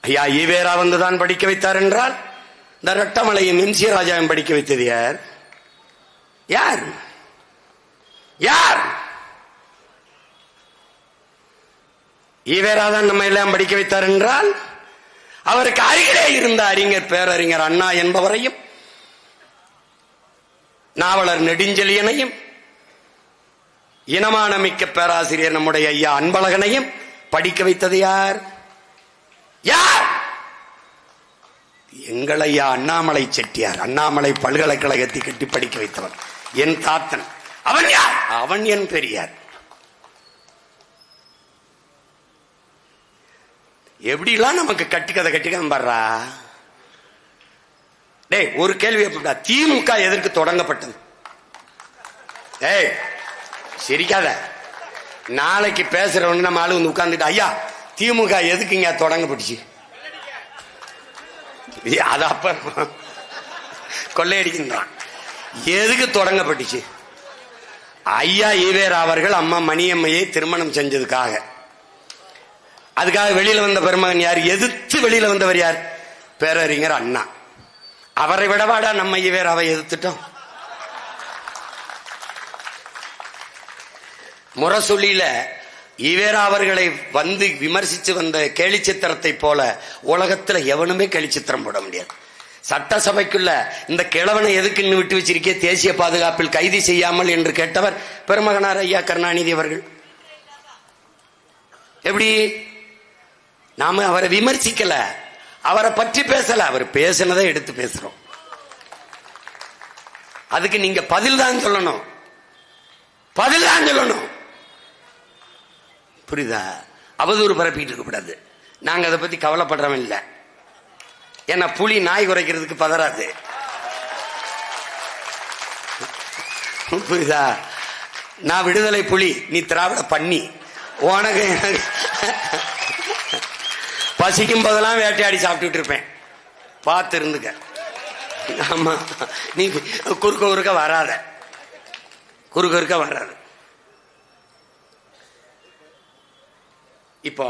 ஐயா ஈவேரா வந்துதான் படிக்க வைத்தார் என்றால் இந்த ரெட்டமலையும் எம்சி ராஜாவும் படிக்க வைத்தது யார்? யார் யார்? ஈவேரா தான் நம்ம எல்லாம் படிக்க வைத்தார் என்றால் அவருக்கு அருகிலே இருந்த அறிஞர் பேரறிஞர் அண்ணா என்பவரையும் நாவலர் நெடுஞ்செழியனையும் இனமான மிக்க பேராசிரியர் நம்முடைய ஐயா அன்பழகனையும் படிக்க வைத்தது யார்? யார்? எங்கள் ஐயா அண்ணாமலை செட்டியார். அண்ணாமலை பல்கலைக்கழகத்தை கட்டி படிக்க வைத்தவர் என் தாத்தன். அவன் யார்? அவன் என் பெரியார். எப்படிலாம் நமக்கு கட்டுக்கதை கட்டிக்க பாடுறா. டேய், ஒரு கேள்வி எப்படா, திமுக எதற்கு தொடங்கப்பட்டது? ஏய் சிரிக்காத. நாளைக்கு பேசுறவங்க நம்ம ஆளு வந்து உட்கார்ந்துட்டு ஐயா திமுக எதுக்குங்க தொடங்கப்பட்டுச்சு? அது அப்ப கொள்ளையடிக்கின்றான். எதுக்கு தொடங்கப்பட்டுச்சு? ஐயா ஈவேரா அவர்கள் அம்மா மணியம்மையை திருமணம் செஞ்சதுக்காக. அதுக்காக வெளியில வந்த பெருமகன் யார்? எதிர்த்து வெளியில வந்தவர் யார்? பேரறிஞர் அண்ணா. அவரை விடவாடா நம்ம ஈவேராவை எதிர்த்துட்டோம். முரசொலியில ஈவேரா அவர்களை வந்து விமர்சித்து வந்த கேலிச்சித்திரத்தை போல உலகத்துல எவனுமே கேலிச்சித்திரம் போட முடியாது. சட்டசபைக்குள்ள இந்த கிழவனை எதுக்குன்னு விட்டு வச்சிருக்கே தேசிய பாதுகாப்பில் கைது செய்யாமல் என்று கேட்டவர் பெருமகனார் ஐயா கருணாநிதி அவர்கள். எப்படி? நாம அவரை விமர்சிக்கல, அவரை பற்றி பேசல, அவர் பேசினதை எடுத்து பேசுறோம். அதுக்கு நீங்க பதில் தான் சொல்லணும், பதில் தான் சொல்லணும். புரியுதா? அவதூறு பரப்பிட்டு இருக்கக்கூடாது. நாங்க அதை பத்தி கவலைப்படுறோம் இல்ல. ஏன்னா புலி நாய் குறைக்கிறதுக்கு பதறாது. புரியுதா? நான் விடுதலை புலி, நீ திராவிட பண்ணி. உனக்கு பசிக்கும் போதெல்லாம் வேட்டையாடி சாப்பிட்டுட்டு இருப்பேன், பார்த்து இருந்துக்க. ஆமா, நீ குறுக்க குறுக்க வராத, குறுக்க குறுக்க வராத. இப்போ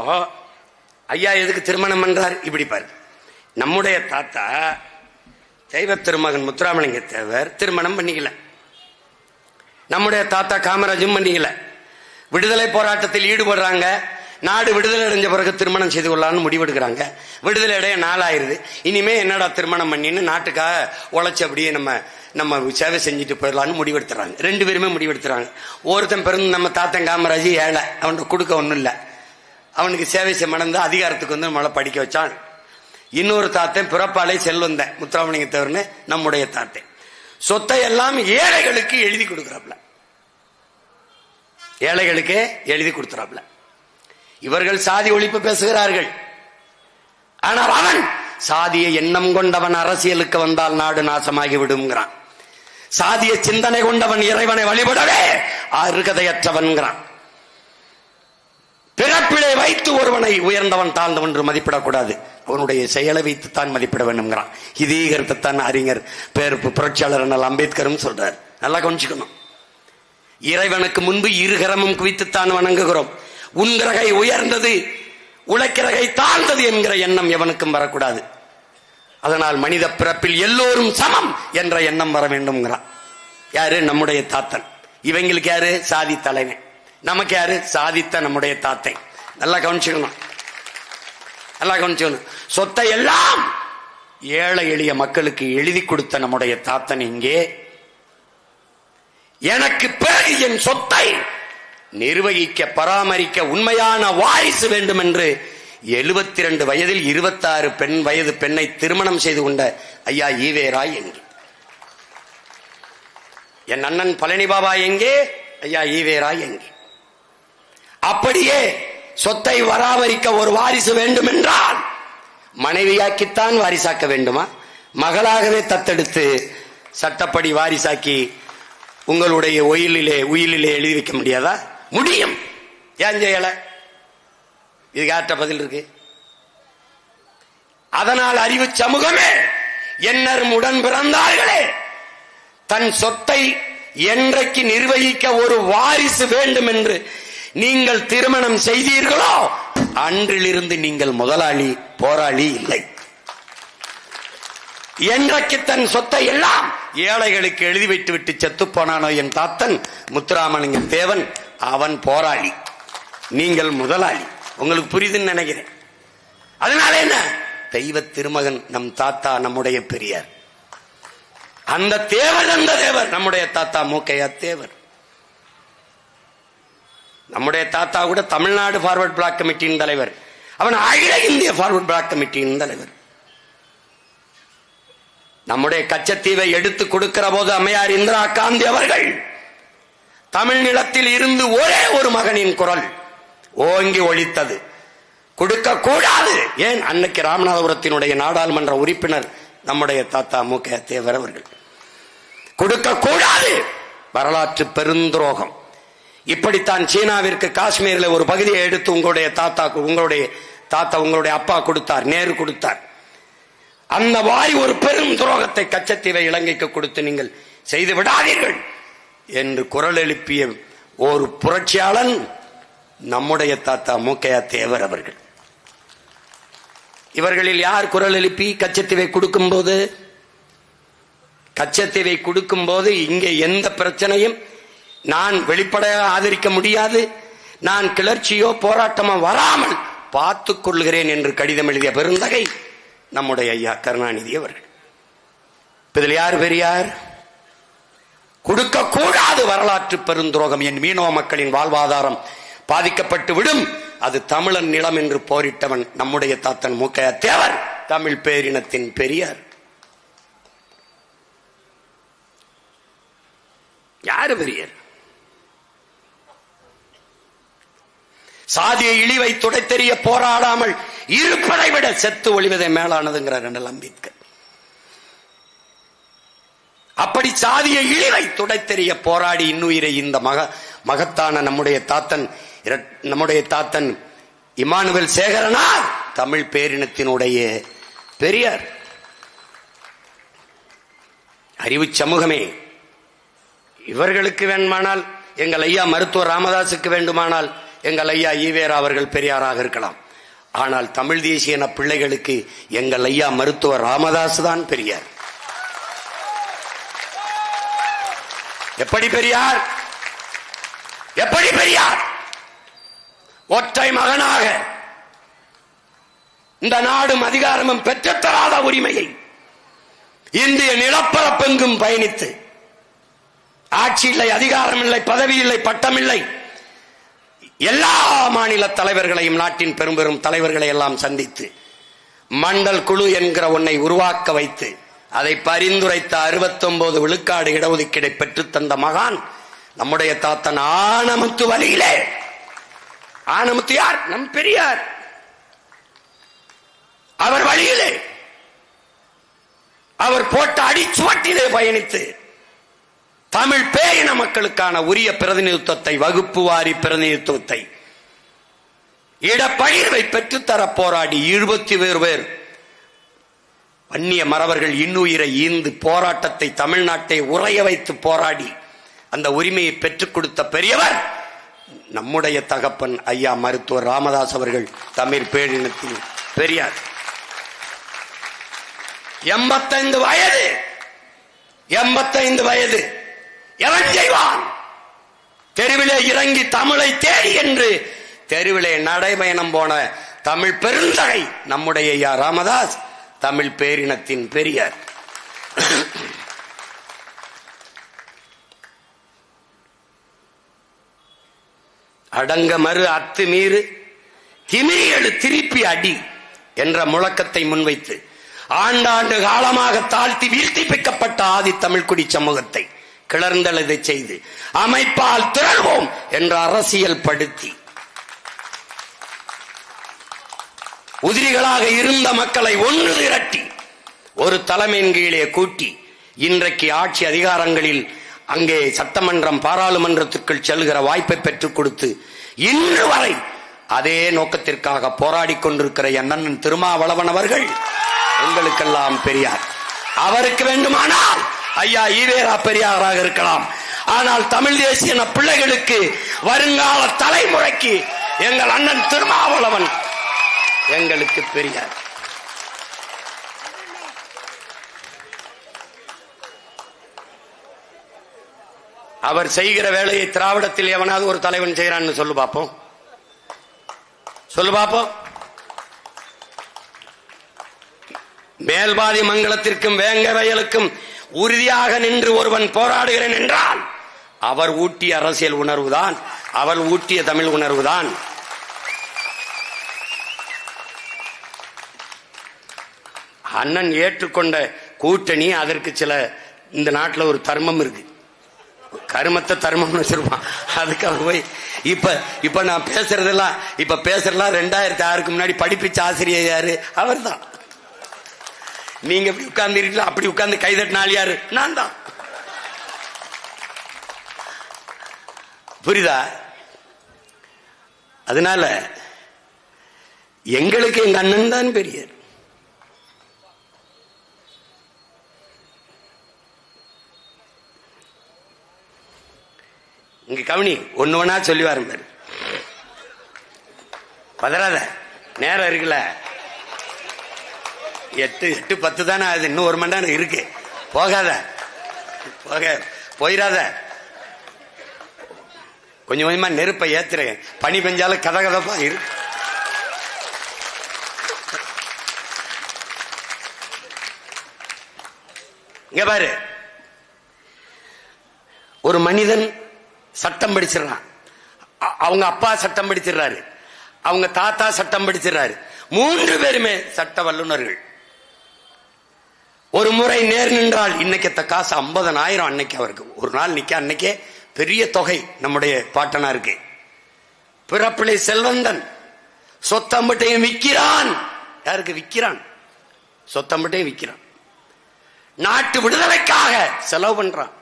ஐயா எதுக்கு திருமணம் பண்றார்? இப்படி பாரு, நம்முடைய தாத்தா தெய்வ திருமகன் முத்துராமலிங்க தேவர் திருமணம் பண்ணிக்கல. நம்முடைய தாத்தா காமராஜும் பண்ணிக்கல. விடுதலை போராட்டத்தில் ஈடுபடுறாங்க. நாடு விடுதலை அடைஞ்ச பிறகு திருமணம் செய்து கொள்ளலாம்னு முடிவெடுக்கிறாங்க. விடுதலை அடைய நாளாயிருது. இனிமே என்னடா திருமணம் பண்ணின்னு நாட்டுக்காக உழைச்சி அப்படியே நம்ம சேவை செஞ்சுட்டு போயிடலான்னு முடிவெடுத்துறாங்க. ரெண்டு பேருமே முடிவெடுத்துறாங்க. ஒருத்தன் பிறந்து நம்ம தாத்தன் காமராஜ் ஏழை, அவன் கொடுக்க ஒன்றும் இல்லை, அவனுக்கு சேவை மணந்து அதிகாரத்துக்கு வந்து நம்மளை படிக்க வச்சான். இன்னொரு தாத்தன் பிறப்பாலே செல்வந்த முத்துராமலிங்க தேவர்னு நம்முடைய தாத்தன் சொத்தை எல்லாம் ஏழைகளுக்கு எழுதி கொடுக்கிறாப்ல, ஏழைகளுக்கு எழுதி கொடுத்துறாப்ல. இவர்கள் சாதி ஒழிப்பு பேசுகிறார்கள். ஆனால் அவன் சாதிய எண்ணம் கொண்டவன் அரசியலுக்கு வந்தால் நாடு நாசமாகி விடுங்கிறான். சாதிய சிந்தனை கொண்டவன் இறைவனை வழிபடவே அருகதையற்றவன்கிறான். பிறப்பிலை வைத்து ஒருவனை உயர்ந்தவன் தாழ்ந்தவன் என்று மதிப்பிடக்கூடாது, அவனுடைய செயலை வைத்துத்தான் மதிப்பிட வேண்டும்ங்கிறான். இதே கருத்தைத்தான் அறிஞர் புரட்சியாளர் அம்பேத்கரும் சொல்றார். நல்லா கொஞ்சிக்கணும். இறைவனுக்கு முன்பு இருகரமும் குவித்துத்தான் வணங்குகிறோம். உன்கிரகை உயர்ந்தது, உழைக்கிறகை தாழ்ந்தது என்கிற எண்ணம் எவனுக்கும் வரக்கூடாது. அதனால் மனித பிறப்பில் எல்லோரும் சமம் என்ற எண்ணம் வர வேண்டும்ங்கிறான். யாரு? நம்முடைய தாத்தன். இவங்களுக்கு யாரு? சாதி தலைவன். நமக்கு யாரு? சாதித்த நம்முடைய தாத்தை. நல்லா கவனிச்சுக்கணும், நல்லா கவனிச்சுக்கணும். சொத்தை எல்லாம் ஏழை எளிய மக்களுக்கு எழுதி கொடுத்த நம்முடைய தாத்தன் இங்கே எனக்கு பிறகு என் சொத்தை நிர்வகிக்க பராமரிக்க உண்மையான வாரிசு வேண்டும் என்று 72 வயதில் 26 வயது பெண்ணை திருமணம் செய்து கொண்ட ஐயா ஈவேரா எங்கே? என் அண்ணன் பழனி பாபா எங்கே? ஐயா ஈவேரா எங்கே? அப்படியே சொத்தை பராமரிக்க ஒரு வாரிசு வேண்டும் என்றால் மனைவியாக்கித்தான் வாரிசாக்க வேண்டுமா? மகளாகவே தத்தெடுத்து சட்டப்படி வாரிசாக்கி உங்களுடைய உயிலிலே எழுதி வைக்க முடியாதா? முடியும். ஏன் செய்யல? இது யார்கிட்ட பதில் இருக்கு? அதனால் அறிவு சமூகமே, என்னரும் உடன் பிறந்தார்களே, தன் சொத்தை என்றைக்கு நிர்வகிக்க ஒரு வாரிசு வேண்டும் என்று நீங்கள் திருமணம் செய்தீர்களோ அன்றிலிருந்து நீங்கள் முதலாளி போராளி இல்லை. என்றைக்கு தன் சொத்தை எல்லாம் ஏழைகளுக்கு எழுதி வைத்து விட்டு செத்து போனானோ என் தாத்தன் முத்துராமலிங்க தேவன், அவன் போராளி, நீங்கள் முதலாளி. உங்களுக்கு புரியுதுன்னு நினைக்கிறேன். அதனால என்ன, தெய்வ திருமகன் நம் தாத்தா, நம்முடைய பெரியார். அந்த தேவர் நம்முடைய தாத்தா மூக்கையா தேவர். நம்முடைய தாத்தா கூட தமிழ்நாடு ஃபார்வர்ட் பிளாக் கமிட்டியின் தலைவர், அவன் அகில இந்திய ஃபார்வர்ட் பிளாக் கமிட்டியின் தலைவர். நம்முடைய கச்சத்தீவை எடுத்து கொடுக்கிற போது அம்மையார் இந்திரா காந்தி அவர்கள் தமிழ் நிலத்தில் இருந்து ஒரே ஒரு மகனின் குரல் ஓங்கி ஒலித்தது, கொடுக்க கூடாது. ஏன், அன்னைக்கு ராமநாதபுரத்தினுடைய நாடாளுமன்ற உறுப்பினர் நம்முடைய தாத்தா மூக்கையா தேவர் அவர்கள், கொடுக்க கூடாது, வரலாற்று பெருந்துரோகம். இப்படித்தான் சீனாவிற்கு காஷ்மீரில் ஒரு பகுதியை எடுத்து உங்களுடைய தாத்தா உங்களுடைய அப்பா கொடுத்தார், நேரு கொடுத்தார். அந்த வாரி ஒரு பெரும் துரோகத்தை கச்சத்தீவை இலங்கைக்கு கொடுத்து நீங்கள் செய்து விடாதீர்கள் என்று குரல் எழுப்பிய ஒரு புரட்சியாளன் நம்முடைய தாத்தா மூக்கையா தேவர் அவர்கள். இவர்களில் யார் குரல் எழுப்பி கச்சத்தீவை கொடுக்கும் போது இங்கே எந்த பிரச்சனையும் நான் வெளிப்படையாக ஆதரிக்க முடியாது, நான் கிளர்ச்சியோ போராட்டமோ வராமல் பார்த்துக் கொள்கிறேன் என்று கடிதம் எழுதிய பெருந்தகை நம்முடைய ஐயா கருணாநிதி அவர்கள். இதில் யார் பெரியார்? கொடுக்க கூடாது, வரலாற்று பெருந்துரோகம், என் மீனவ மக்களின் வாழ்வாதாரம் பாதிக்கப்பட்டு விடும், அது தமிழன் நிலம் என்று போரிட்டவன் நம்முடைய தாத்தன் மூக்கையா தேவர், தமிழ் பேரினத்தின் பெரியார். யாரு பெரியார்? சாதிய இழிவை துடைத்தெறிய போராடாமல் இருப்பதை விட செத்து ஒளிவதை மேலானதுங்கிறார் அண்ணல் அம்பேத்கர். அப்படி சாதிய இழிவை துடைத்தெறிய போராடி இன்னுயிரை இந்த மகத்தான நம்முடைய தாத்தன் இமானுவேல் சேகரனார் தமிழ் பேரினத்தினுடைய பெரியார். அறிவு சமூகமே, இவர்களுக்கு வேண்டுமானால், எங்கள் ஐயா மருத்துவர் ராமதாசுக்கு வேண்டுமானால் எங்கள் ஐயா ஈவேரா அவர்கள் பெரியாராக இருக்கலாம். ஆனால் தமிழ் தேசிய பிள்ளைகளுக்கு எங்கள் ஐயா மருத்துவர் ராமதாஸ் தான் பெரியார். எப்படி பெரியார்? ஒற்றை மகனாக இந்த நாடும் அதிகாரமும் பெற்றுத்தராத உரிமையை இந்திய நிலப்பரப்பெங்கும் பயணித்து, ஆட்சி இல்லை, அதிகாரம் இல்லை, பதவி இல்லை, பட்டம் இல்லை, எல்லா மாநில தலைவர்களையும், நாட்டின் பெரும் பெரும் தலைவர்களை எல்லாம் சந்தித்து மண்டல் குழு என்கிற ஒன்றை உருவாக்க வைத்து அதை பரிந்துரைத்த 69 விழுக்காடு இடஒதுக்கீடை பெற்றுத் தந்த மகான் நம்முடைய தாத்தன் ஆனமுத்து வழியிலே. ஆனமுத்து யார்? நம் பெரியார். அவர் வழியிலே, அவர் போட்ட அடிச்சுவட்டிலே பயணித்து தமிழ் பேரின மக்களுக்கான உரிய பிரதிநிதித்துவத்தை, வகுப்பு வாரி பிரதிநிதித்துவத்தை, இடப்பகிர்வை பெற்றுத்தர போராடி 20 பேர் வன்னிய மறவர்கள் இன்னுயிரை ஈந்து போராட்டத்தை தமிழ்நாட்டை உறைய வைத்து போராடி அந்த உரிமையை பெற்றுக் கொடுத்த பெரியவர் நம்முடைய தகப்பன் ஐயா மருத்துவர் ராமதாஸ் அவர்கள், தமிழ் பேரினத்தில் பெரியார். 85 வயது எவன் செய்வான்? தெருவிலே இறங்கி தமிழை தேடி என்று தெருவிலே நடைபயணம் போன தமிழ் பெருந்தகை நம்முடைய ஐயா ராமதாஸ், தமிழ் பேரினத்தின் பெரியார். அடங்க மறு அத்துமீறு திமிரியழு திருப்பி அடி என்ற முழக்கத்தை முன்வைத்து ஆண்டாண்டு காலமாக தாழ்த்தி வீழ்த்திப்பிக்கப்பட்ட ஆதி தமிழ்குடி சமூகத்தை கிளர்ந்தெழுதை செய்து அமைப்பால் திரள்வோம் என்ற அரசியல் படுத்தி உதிரிகளாக இருந்த மக்களை ஒன்று திரட்டி ஒரு தலைமையின் கீழே கூட்டி இன்றைக்கு ஆட்சி அதிகாரங்களில் அங்கே சட்டமன்றம் பாராளுமன்றத்திற்குள் செல்கிற வாய்ப்பை பெற்றுக் கொடுத்து இன்று வரை அதே நோக்கத்திற்காக போராடி கொண்டிருக்கிற அண்ணன் திருமாவளவன் அவர்கள் உங்களுக்கெல்லாம் பெரியார். அவருக்கு வேண்டுமானால் ஐயா ஈவேரா பெரியாராக இருக்கலாம். ஆனால் தமிழ் தேசிய பிள்ளைகளுக்கு, வருங்கால தலைமுறைக்கு எங்கள் அண்ணன் திருமாவளவன் எங்களுக்கு பெரியார். அவர் செய்கிற வேலையை திராவிடத்தில் எவனாவது ஒரு தலைவன் செய்யறான்னு சொல்லு பாப்போம், சொல்லு பாப்போம். மேல்பாதி மங்கலத்திற்கும் வேங்க வயலுக்கும் உறுதியாக நின்று ஒருவன் போராடுகிறேன் என்றால் அவர் ஊட்டிய அரசியல் உணர்வுதான், அவர் ஊட்டிய தமிழ் உணர்வுதான். அண்ணன் ஏற்றுக்கொண்ட கூட்டணி, அதற்கு சில இந்த நாட்டில் ஒரு தர்மம் இருக்கு, கருமத்தை தர்மம் வச்சிருப்பான். அதுக்காக போய் இப்ப நான் பேசுறதெல்லாம் 2006க்கு முன்னாடி படிப்பிச்ச ஆசிரியர் யாரு? அவர் தான். நீங்க உட்கார்ந்து இருக்கீங்களா? அப்படி உட்கார்ந்து கைதட்டினால் யாரு? நான் தான். புரியுதா? அதனால எங்களுக்கு எங்க அண்ணன் தான் பெரியார். இங்க கவனி, ஒண்ணு ஒண்ணா சொல்லி வாருங்க. பதறாத, நேரம் இருக்குல்ல, 8:10 தானே ஆகுது, இன்னும் 1 மணி நேரம் இருக்கு. போகாத, போயிடாத. கொஞ்சம் கொஞ்சமா நெருப்பை ஏத்துறேன், பனி பெஞ்சாலும் கதகதப்பா இரு. இங்க பாரு, ஒரு மனிதன் சட்டம் படிச்சிடறான், அவங்க அப்பா சட்டம் படிச்சிடறாரு, அவங்க தாத்தா சட்டம் படிச்சிடறாரு, 3 பேருமே சட்ட வல்லுநர்கள். ஒரு முறை நேர் நின்றால் இன்னைக்கு காசு 50,000, அன்னைக்கு அவருக்கு ஒரு நாள் நிக்க, அன்னைக்கே பெரிய தொகை நம்முடைய பாட்டனாருக்கு. பிறப்பிலை செல்வந்தன், சொத்தம்பட்டையும் விற்கிறான். யாருக்கு விற்கிறான்? சொத்தம்பட்டையும் விற்கிறான். நாட்டு விடுதலைக்காக செலவு பண்றான்.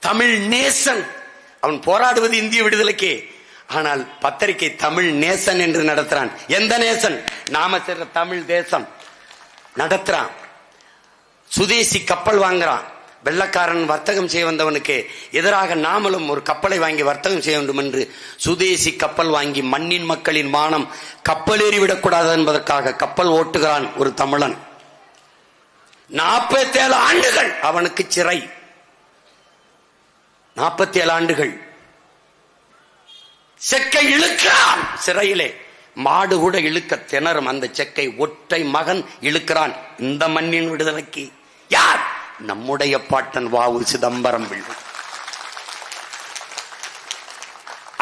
தமிழ் நேசன், அவன் போராடுவது இந்திய விடுதலைக்கு. ஆனால் பத்திரிகை தமிழ் நேசன் என்று நடத்துறான். எந்த நேசன்? நாம சேர்ந்த தமிழ் தேசம் நடத்துறான். சுதேசி கப்பல் வாங்குறான். வெள்ளக்காரன் வர்த்தகம் செய்ய வந்தவனுக்கு எதிராக நாமளும் ஒரு கப்பலை வாங்கி வர்த்தகம் செய்ய வேண்டும் என்று சுதேசி கப்பல் வாங்கி மண்ணின் மக்களின் மானம் கப்பல் ஏறிவிடக்கூடாது என்பதற்காக கப்பல் ஓட்டுகிறான் ஒரு தமிழன். 47 ஆண்டுகள் அவனுக்கு சிறை. 47 ஆண்டுகள் செக்கை இழுக்கிறான் சிறையிலே. மாடு கூட இழுக்க திணறும் அந்த செக்கை ஒற்றை மகன் இழுக்கிறான். இந்த மண்ணின் விடுதலைக்கு யார்? நம்முடைய பாட்டன் வாவு சிதம்பரம் பிள்ளை.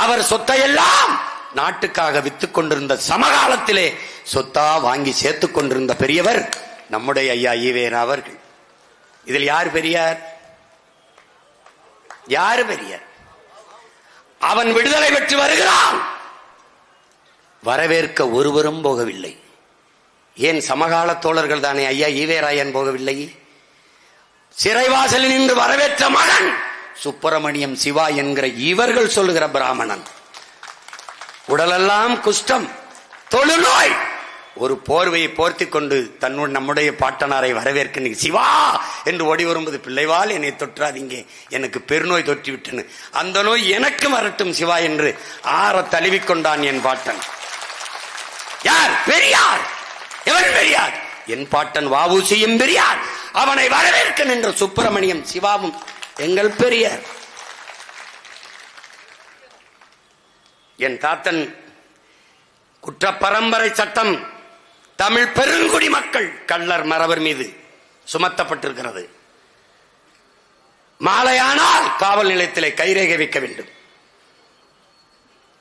அவர் சொத்தையெல்லாம் நாட்டுக்காக வித்துக் கொண்டிருந்த சமகாலத்திலே சொத்தா வாங்கி சேர்த்துக் கொண்டிருந்த பெரியவர் நம்முடைய ஐயா ஈவேரா அவர்கள். இதில் யார் பெரியார்? யாரு பெரியார்? அவன் விடுதலை பெற்று வருகிறான், வரவேற்க ஒருவரும் போகவில்லை. ஏன்? சமகால தோழர்கள் தானே. ஐயா ஈவேராயன் போகவில்லை. சிறைவாசலில் நின்று வரவேற்ற மகன் சுப்பிரமணியம் சிவா என்கிற இவர்கள் சொல்லுகிற பிராமணன். உடலெல்லாம் குஷ்டம், தொழுநோய், ஒரு போர்வையை போர்த்தி கொண்டு நம்முடைய பாட்டனாரை வரவேற்க சிவா என்று ஓடி வரும்போது, பிள்ளைவால் என்னை தொற்றாதீங்க, எனக்கு பெருநோய் தொற்றி விட்டேன்னு, அந்த நோய் எனக்கு வரட்டும் சிவா என்று ஆற தழுவிக்கொண்டான் என் பாட்டன். யார்? பெரியார். எவன் பெரியார்? என் பாட்டன் வ.உ.சி.யும் பெரியார். அவனை வரவேற்க நின்ற சுப்பிரமணியம் சிவாவும் எங்கள் பெரியார். என் தாத்தன் குற்ற பரம்பரை சட்டம் தமிழ் பெருங்குடி மக்கள் கள்ளர் மறவர் மீது சுமத்தப்பட்டிருக்கிறது. மாலையானால் காவல் நிலையத்திலே கைரேகை வைக்க வேண்டும்.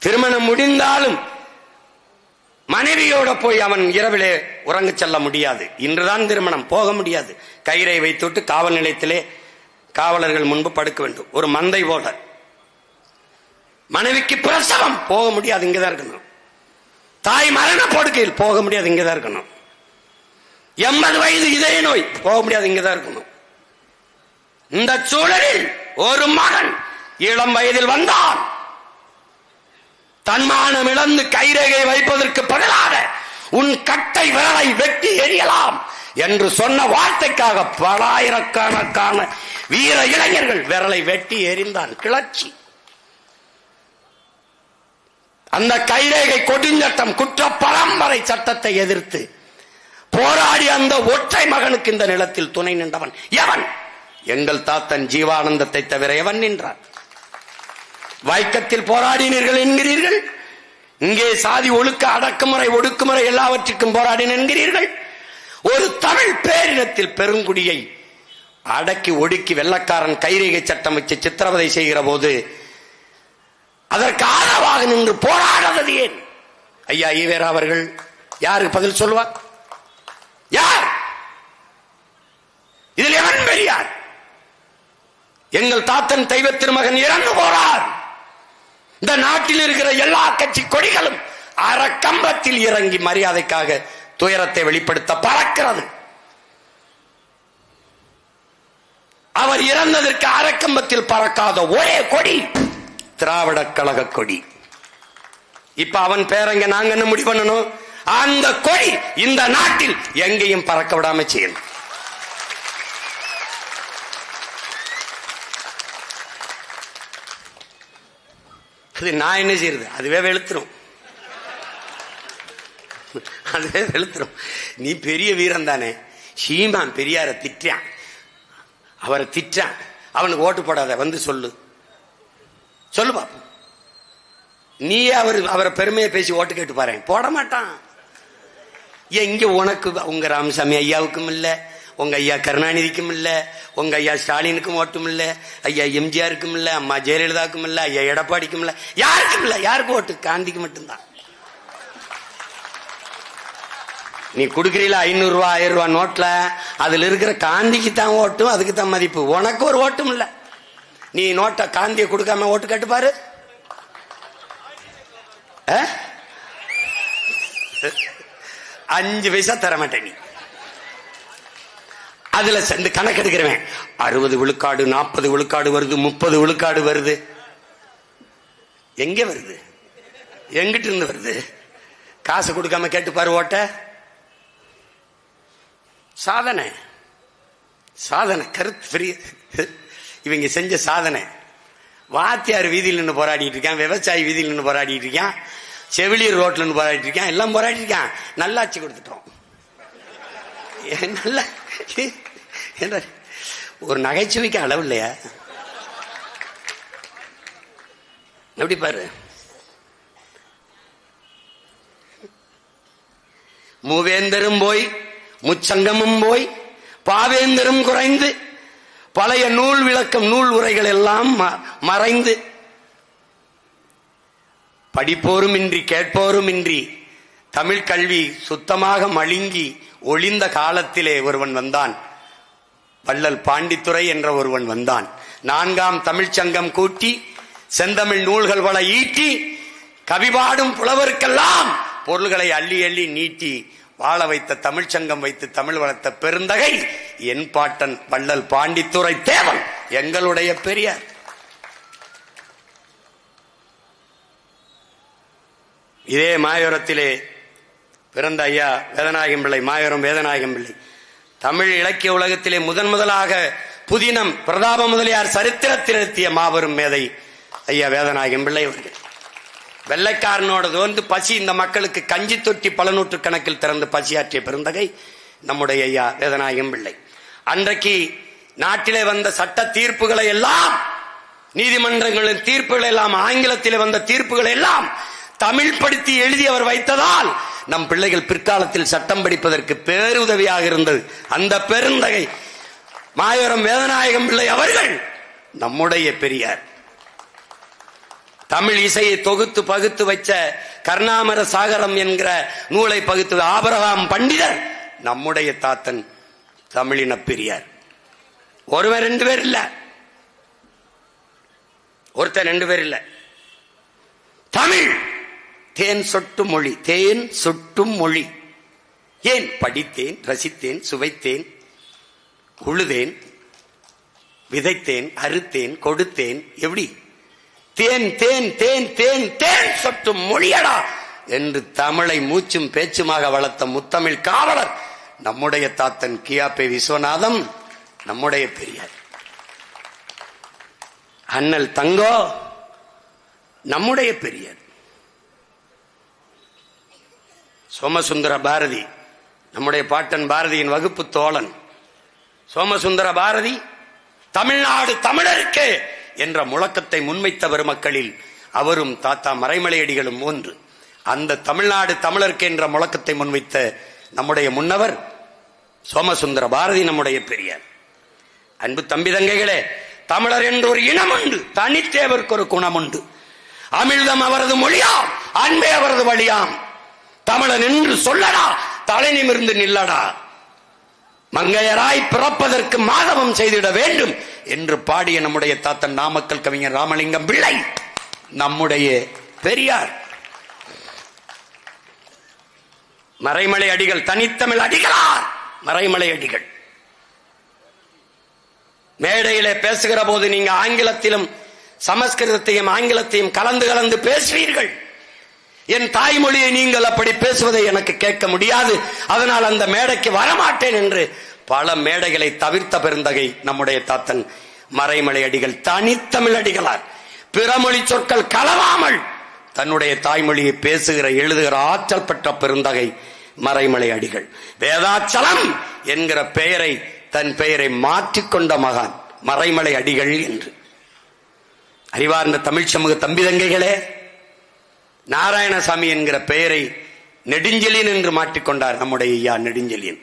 திருமணம் முடிந்தாலும் மனைவியோட போய் அவன் இரவிலே உறங்க செல்ல முடியாது. இன்றுதான் திருமணம், போக முடியாது. கைரேகை வைத்துவிட்டு காவல் நிலையத்திலே காவலர்கள் முன்பு படுக்க வேண்டும். ஒரு மந்தை போல. மனைவிக்கு பிரசவம், போக முடியாது, இங்கதான் இருக்கணும். தாய் மரண படுக்கையில், போக முடியாது, இங்கதான் இருக்கணும். 80 வயது இதய நோய், போக முடியாது, இங்கதான் இருக்கணும். இந்த சூழலில் ஒரு மகன் இளம் வயதில் வந்தான். தன்மானம் இழந்து கைரேகை வைப்பதற்கு பதிலாக உன் கட்டை விரலை வெட்டி எறியலாம் என்று சொன்ன வார்த்தைக்காக பலாயிரக்கணக்கான வீர இளைஞர்கள் விரலை வெட்டி எறிந்தான். கிளர்ச்சி. அந்த கைரேகை கொடுஞ்சட்டம் குற்ற பரம்பரை சட்டத்தை எதிர்த்து போராடி அந்த ஒற்றை மகனுக்கு இந்த நிலத்தில் துணை நின்றவன் எவன்? எங்கள் தாத்தன் ஜீவானந்தத்தை தவிர எவன் நின்றார்? வைக்கத்தில் போராடினீர்கள் என்கிறீர்கள், இங்கே சாதி ஒழுக்க அடக்குமுறை ஒடுக்குமுறை எல்லாவற்றுக்கும் போராடின என்கிறீர்கள். ஒரு தமிழ் பேரினத்தில் பெருங்குடியை அடக்கி ஒடுக்கி வெள்ளக்காரன் கைரேகை சட்டம் வச்சு சித்திரவதை செய்கிற போது அதற்கு ஆதரவாக நின்று போராடாதது ஏன்? ஐயா ஈவேரா அவர்கள் யாருக்கு பதில் சொல்லுவார்? யார் இதில் எவன் பெரியார்? எங்கள் தாத்தன் தெய்வ திருமகன் இறந்து போறார். இந்த நாட்டில் இருக்கிற எல்லா கட்சி கொடிகளும் அறக்கம்பத்தில் இறங்கி மரியாதைக்காக துயரத்தை வெளிப்படுத்த பறக்கிறது. அவர் இறந்ததற்கு அறக்கம்பத்தில் பறக்காத ஒரே கொடி திராவிட கழக கொடி. இப்ப அவன் பேரங்க நாங்க என்ன முடிவு பண்ணணும்? அந்த கொடி இந்த நாட்டில் எங்கேயும் பறக்க விடாம செய்யணும். அது நான் என்ன செய்யறது? அதுவே வெளுத்துரும், அதுவே வெளுத்துரும். நீ பெரிய வீரன் தானே. சீமான் பெரியார திட்டான், அவரை திட்டான், அவனுக்கு ஓட்டு போடாத வந்து சொல்லு, சொல்லு பாப்போம். நீ அவரை பெருமையை பேசி ஓட்டு கேட்டு பாரு, போட மாட்டான். இங்க உனக்கு உங்க ராமசாமி ஐயாவுக்கும் இல்ல, உங்க ஐயா கருணாநிதிக்கும் இல்ல, உங்க ஐயா ஸ்டாலினுக்கும் ஓட்டும் இல்ல, ஐயா எம்ஜிஆருக்கும் இல்ல, அம்மா ஜெயலலிதாவுக்கும் இல்ல, ஐயா எடப்பாடிக்கும் இல்ல, யாருக்கும் இல்ல. யாருக்கு ஓட்டு? காந்திக்கு மட்டும்தான். நீ குடுக்கிறீல 500 ரூபாய் 1000 ரூபாய் நோட்ல, அதுல இருக்கிற காந்திக்கு தான் ஓட்டும், அதுக்கு தான் மதிப்பு. உனக்கு ஒரு ஓட்டும் இல்ல. நீ நோட்டை காந்தியை கொடுக்காம ஓட்டு கேட்டு பாரு. 5 பைசா தர மாட்டேன் நீ. அதுல சேர்ந்து கணக்கு எடுக்கிறவன் 60 விழுக்காடு 40 விழுக்காடு வருது, 30 விழுக்காடு வருது. எங்க வருது? எங்கிட்ட இருந்து வருது? காசு கொடுக்காம கேட்டு பாரு ஓட்ட. சாதனை சாதனை கருத்து இவங்க செஞ்ச சாதனை. வாத்தியார் வீதியில் நின்று போராடிட்டு இருக்கான், விவசாயி வீதியில் நின்று போராடிட்டு இருக்கான், செவிலியர் ரோட்ல நின்று போராடிட்டு இருக்கான், எல்லாம் போராடி இருக்கான். நல்லாட்சி கொடுத்துட்டோம். நல்ல ஒரு நகைச்சுவைக்கு அளவு இல்லையா? எப்படி பாரு. மூவேந்தரும் போய் முச்சங்கமும் போய் பாவேந்தரும் குறைந்து பழைய நூல் விளக்கம் நூல் உரைகள் எல்லாம் மறைந்து படிப்போரும் இன்றி கேட்போரும் இன்றி தமிழ் கல்வி சுத்தமாக மழுங்கி ஒளிந்த காலத்திலே ஒருவன் வந்தான். வள்ளல் பாண்டித்துரை என்ற ஒருவன் வந்தான். 4ஆம் தமிழ்ச்சங்கம் கூட்டி செந்தமிழ் நூல்கள் பல ஈட்டி கவிபாடும் புலவருக்கெல்லாம் பொருள்களை அள்ளி அள்ளி நீட்டி வாழ வைத்த தமிழ்ச்சங்கம் வைத்து தமிழ் வளர்த்த பெருந்தகை என் பாட்டன் வள்ளல் பாண்டித்துரை தேவன், எங்களுடைய பெரியார். இதே மாயோரத்திலே பிறந்த ஐயா வேதநாயகம் பிள்ளை, மாயோரம் வேதநாயகம் பிள்ளை, தமிழ் இலக்கிய உலகத்திலே முதலாக புதினம் பிரதாப முதலியார் சரித்திரத்தில் நிறுத்திய மாபெரும் மேதை ஐயா வேதநாயகம் பிள்ளை அவர்கள். வெள்ளைக்காரனோட வந்து பசி இந்த மக்களுக்கு கஞ்சி தொட்டி பல நூற்று கணக்கில் திறந்து பசியாற்றிய பெருந்தகை நம்முடைய ஐயா வேதநாயகம் பிள்ளை. அன்றைக்கு நாட்டிலே வந்த சட்ட தீர்ப்புகளை எல்லாம், நீதிமன்றங்களின் தீர்ப்புகள் எல்லாம், ஆங்கிலத்திலே வந்த தீர்ப்புகள் எல்லாம் தமிழ் படுத்தி எழுதி அவர் வைத்ததால் நம் பிள்ளைகள் பிற்காலத்தில் சட்டம் படிப்பதற்கு பேருதவியாக இருந்தது. அந்த பெருந்தகை மாயோரம் வேதநாயகம் பிள்ளை அவர்கள் நம்முடைய பெரியார். தமிழ் இசையை தொகுத்து பகுத்து வச்ச கர்ணாமர சாகரம் என்கிற நூலை பகுத்து ஆபிரகாம் பண்டிதர் நம்முடைய தாத்தன் தமிழின பெரியார். ஒருவர் 2 பேர் இல்ல, ஒருத்தர் 2 பேர் இல்ல. தமிழ் தேன் சொட்டும் மொழி, தேன் சொட்டும் மொழி. ஏன் படித்தேன், ரசித்தேன், சுவைத்தேன், உழுதேன், விதைத்தேன், அறுத்தேன், கொடுத்தேன். எப்படி? தேன் தேன் தேன் தேன் தேன் சொட்டும் மொழியடா என்று தமிழை மூச்சும் பேச்சுமாக வளர்த்த முத்தமிழ் காவலர் நம்முடைய தாத்தன் கியாபே விஸ்வநாதம், நம்முடைய பெரியார். அண்ணல் தங்கோ நம்முடைய பெரியார். சோமசுந்தர பாரதி, நம்முடைய பாட்டன் பாரதியின் வகுப்பு தோழன் சோமசுந்தர பாரதி தமிழ்நாடு தமிழருக்கு என்ற முழக்கத்தை முன்வைத்த பெருமக்களில் அவரும் தாத்தா மறைமலையடிகளும் ஒன்று. அந்த தமிழ்நாடு தமிழருக்கு என்ற முழக்கத்தை முன்வைத்த நம்முடைய முன்னவர் சோமசுந்தர பாரதி, நம்முடைய பெரியார். அன்பு தம்பி தங்கைகளே, தமிழர் என்று ஒரு இனம் உண்டு, தனித்தேவருக்கு ஒரு குணம் உண்டு. அமிழ்தம் அவரது மொழியாம், அன்பே அவரது வழியாம். தமிழன் என்று சொல்லடா, தலை நிமிர்ந்து நில்லடா. மங்கையராய் பிறப்பதற்கு மாதவம் செய்திட வேண்டும் என்று பாடிய நம்முடைய தாத்தன் நாமக்கல் கவிஞர் ராமலிங்கம் பிள்ளை, நம்முடைய பெரியார். மறைமலை அடிகள், தனித்தமிழ் அடிகளார் மறைமலை அடிகள். மேடையிலே பேசுகிற போது நீங்க ஆங்கிலத்திலும் சமஸ்கிருதத்தையும் ஆங்கிலத்தையும் கலந்து கலந்து பேசுவீர்கள். என் தாய்மொழியை நீங்கள் அப்படி பேசுவதை எனக்கு கேட்க முடியாது, அதனால் அந்த மேடைக்கு வரமாட்டேன் என்று பல மேடைகளை தவிர்த்த பெருந்தகை நம்முடைய தாத்தன் மறைமலை அடிகள், தனித்தமிழ் அடிகளார். பிறமொழி சொற்கள் கலவாமல் தன்னுடைய தாய்மொழியை பேசுகிற எழுதுகிற ஆற்றல் பெற்ற பெருந்தகை மறைமலை அடிகள். வேதாச்சலம் என்கிற பெயரை, தன் பெயரை மாற்றிக்கொண்ட மகான் மறைமலை அடிகள் என்று. அறிவார்ந்த தமிழ் சமூக தம்பி தங்கைகளே, நாராயணசாமி என்கிற பெயரை நெடுஞ்செழியன் என்று மாற்றிக்கொண்டார் நம்முடைய ஐயா நெடுஞ்செழியன்.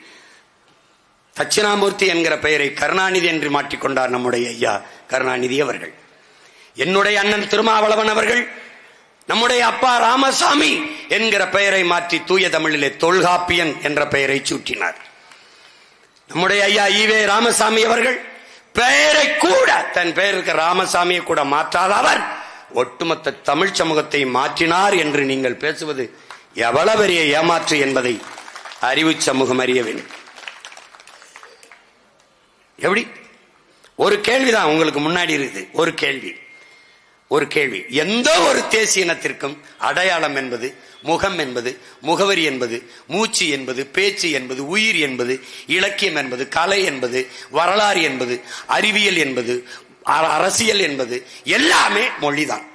தட்சிணாமூர்த்தி என்கிற பெயரை கருணாநிதி என்று மாற்றிக்கொண்டார் நம்முடைய ஐயா கருணாநிதி அவர்கள். என்னுடைய அண்ணன் திருமாவளவன் அவர்கள் நம்முடைய அப்பா ராமசாமி என்கிற பெயரை மாற்றி தூய தமிழிலே தொல்காப்பியன் என்ற பெயரை சூட்டினார். நம்முடைய ஐயா ஈவே ராமசாமி அவர்கள் பெயரை கூட, தன் பெயருக்கு ராமசாமியை கூட மாற்றாத அவர் ஒட்டுமொத்த தமிழ் சமூகத்தை மாற்றினார் என்று நீங்கள் பேசுவது எவ்வளவு பெரிய ஏமாற்று என்பதை அறிவு சமூகம் அறிய வேண்டும். எப்படி? ஒரு கேள்விதான் உங்களுக்கு முன்னாடி இருக்குது. ஒரு கேள்வி. எந்த ஒரு தேசிய இனத்திற்கும் அடையாளம் என்பது, முகம் என்பது, முகவரி என்பது, மூச்சு என்பது, பேச்சு என்பது, உயிர் என்பது, இலக்கியம் என்பது, கலை என்பது, வரலாறு என்பது, அறிவியல் என்பது, அரசியல் என்பது எல்லாமே மொழிதான்.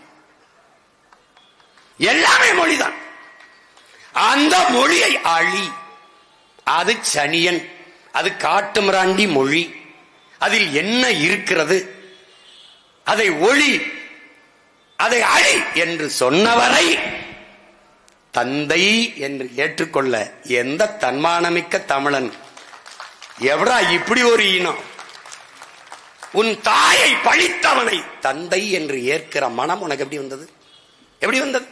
எல்லாமே மொழிதான். அந்த மொழியை அழி, அது சனியன், அது காட்டுமிராண்டி மொழி, அதில் என்ன இருக்கிறது, அதை ஒளி, அதை அழி என்று சொன்னவரை தந்தை என்று ஏற்றுக்கொள்ள எந்த தன்மானமிக்க தமிழன் எவரா இப்படி ஒரு இனம்? உன் தாயை பழித்தவனை தந்தை என்று ஏற்கிற மனம் உனக்கு எப்படி வந்தது? எப்படி வந்தது?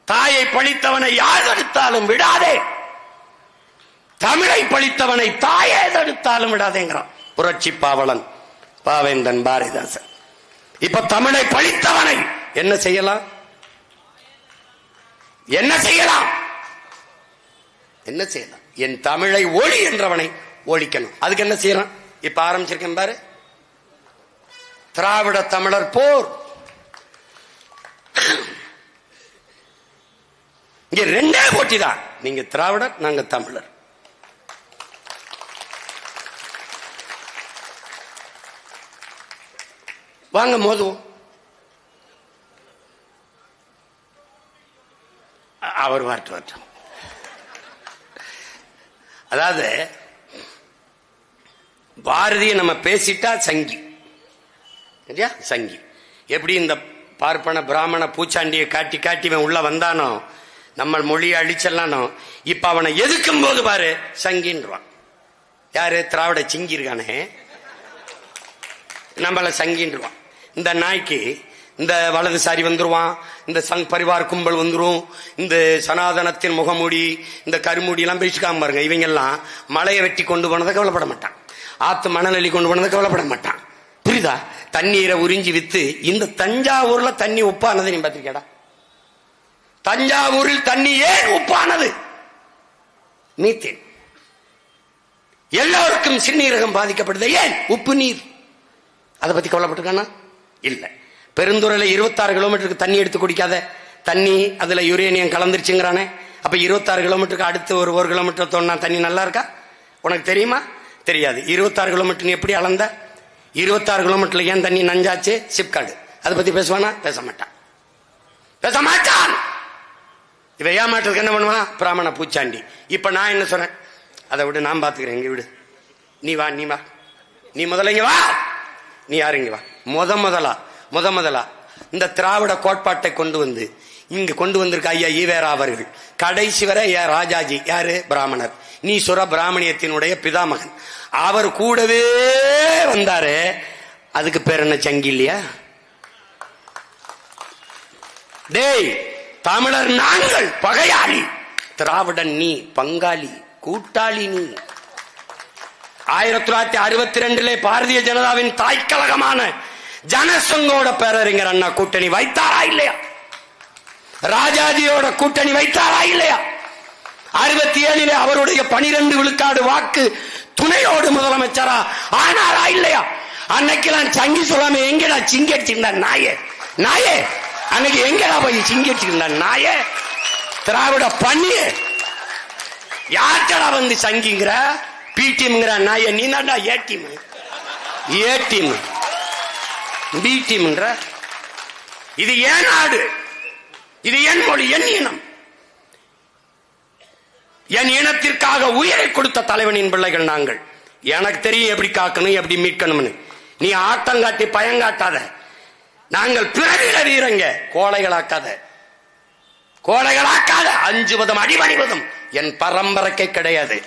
தாயை பழித்தவனை யார் தடுத்தாலும் விடாதே, தமிழை பழித்தவனை தாயே தடுத்தாலும் விடாதேங்கிறான் புரட்சி பாவலன் பாவேந்தன் பாரதிதாசன். இப்ப தமிழை பழித்தவனை என்ன செய்யலாம்? என்ன செய்யலாம்? என்ன செய்யலாம்? என் தமிழை ஒளி என்றவனை ஒழிக்கணும். அதுக்கு என்ன செய்யலாம்? இப்ப ஆரம்பிச்சிருக்கேன் பாரு, திராவிட தமிழர் போர். இங்க ரெண்டே போட்டி தான், நீங்க திராவிடர், நாங்க தமிழர். வாங்க மோதுவோம். அவர் வரட்டும். அதாவது பாரதிய நம்ம பேசிட்டா சங்கி, சங்கி. எப்படி இந்த பார்ப்பன பிராமண பூச்சாண்டியை காட்டி காட்டி உள்ள வந்தானோ, நம்ம மொழியை அழிச்சல்லானோ, இப்ப அவனை எதுக்கும் போது பாரு சங்கின்றான். யாரு? திராவிட சிங்கி இருக்கானே, நம்மள சங்கின்றான். இந்த நாய்க்கு இந்த வலதுசாரி வந்துருவான், இந்த சங் பரிவார் கும்பல் வந்துரும், இந்த சனாதனத்தின் முகமூடி, இந்த கருமூடி எல்லாம் பேசிக்காம பாருங்க. இவங்க எல்லாம் மலையை வெட்டி கொண்டு போனதை கவலைப்பட மாட்டான், ஆத்து மணல் அள்ளி கொண்டு போனதை கவலைப்பட மாட்டான். புரியுதா? தண்ணீரை உறிஞ்சி வித்து. இந்த தஞ்சாவூர்ல தண்ணி உப்பானது நீ பாத்திருக்கேடா? தஞ்சாவூரில் தண்ணி ஏன் உப்பானது? மீத்தேன். எல்லோருக்கும் சிறுநீரகம் பாதிக்கப்படுது, ஏன்? உப்பு நீர். அதை பத்தி கவலைப்பட்டிருக்கானா? இல்ல. பெருந்துறையில 26 கிலோமீட்டருக்கு தண்ணி எடுத்து குடிக்காத தண்ணி, அதுல யுரேனியம் கலந்துருச்சுங்கிறானே. அப்ப 26 கிலோமீட்டருக்கு அடுத்து ஒரு கிலோமீட்டர் தோணுனா தண்ணி நல்லா இருக்கா? உனக்கு தெரியுமா? தெரியாது. 26 கிலோமீட்டர் எப்படி அளந்த? 26 கிலோமீட்டர்ல ஏன் தண்ணி நஞ்சாச்சு? சிப்காடு. அதை பத்தி பேசுவானா? பேச மாட்டான். இவ ஏமாற்றுக்கு என்ன பண்ணுவான்? பிராமண பூச்சாண்டி. இப்ப நான் என்ன சொன்னேன்? அதை விடு, நான் பாத்துக்கிறேன், இங்க விடு, நீ வா, நீ வா, நீ முதல்ல இங்க வா, நீ யாரு இங்க வா. முதலா இந்த திராவிட கோட்பாட்டை கொண்டு வந்து இங்க கொண்டு வந்திருக்க ஐயா ஈவேரா அவர்கள். கடைசி வரை ராஜாஜி யாரு? பிராமணர். நீ சொல்ற பிராமணியத்தினுடைய பிதாமகன். அவர் கூடவே வந்தாரு. அதுக்கு பேர் என்ன? சங்கி இல்லையா? டேய், தமிழர் நாங்கள் பகையாளி, திராவிடன் நீ பங்காளி, கூட்டாளி நீ. 1962 பாரதிய ஜனதாவின் தாய்க்கழகமான ஜனசங்கோட பேரறிஞர் அண்ணா கூட்டணி வைத்தாரா இல்லையா? ராஜாஜியோட கூட்டணி வைத்தாரா இல்லையா? 67 அவருடைய 12 விழுக்காடு வாக்கு துணையோடு முதலமைச்சரா ஆனாரா இல்லையா? அன்னைக்கெல்லாம் சங்கி சொல்லாம எங்கடா சிங்கடிச்சிருந்தா நாயே? நாயே அன்னைக்கு எங்கடா போய் சிங்கடிச்சிருந்தா நாயே? திராவிட பண்ணியே யார்டா வந்து சங்கிங்கிற? பி டீம்ங்கிற நாய நீ தான்டா A team, A team, B டீம்ன்ற. இது ஏன் நாடு? இது என் மொழி, என் இனம். என் இனத்திற்காக உயிரை கொடுத்த தலைவனின் பிள்ளைகள் நாங்கள். எனக்கு தெரியும் எப்படி காக்கணும், எப்படி மீட்கணும்னு. நீ ஆட்டங்காட்டி பயங்காட்டாத. நாங்கள் பிறவில வீரங்க, கோழைகளாக்காத, கோழைகளாக்காத. அஞ்சுவதும் அடிபணிவதும் என் பரம்பரைக்கு கிடையாது.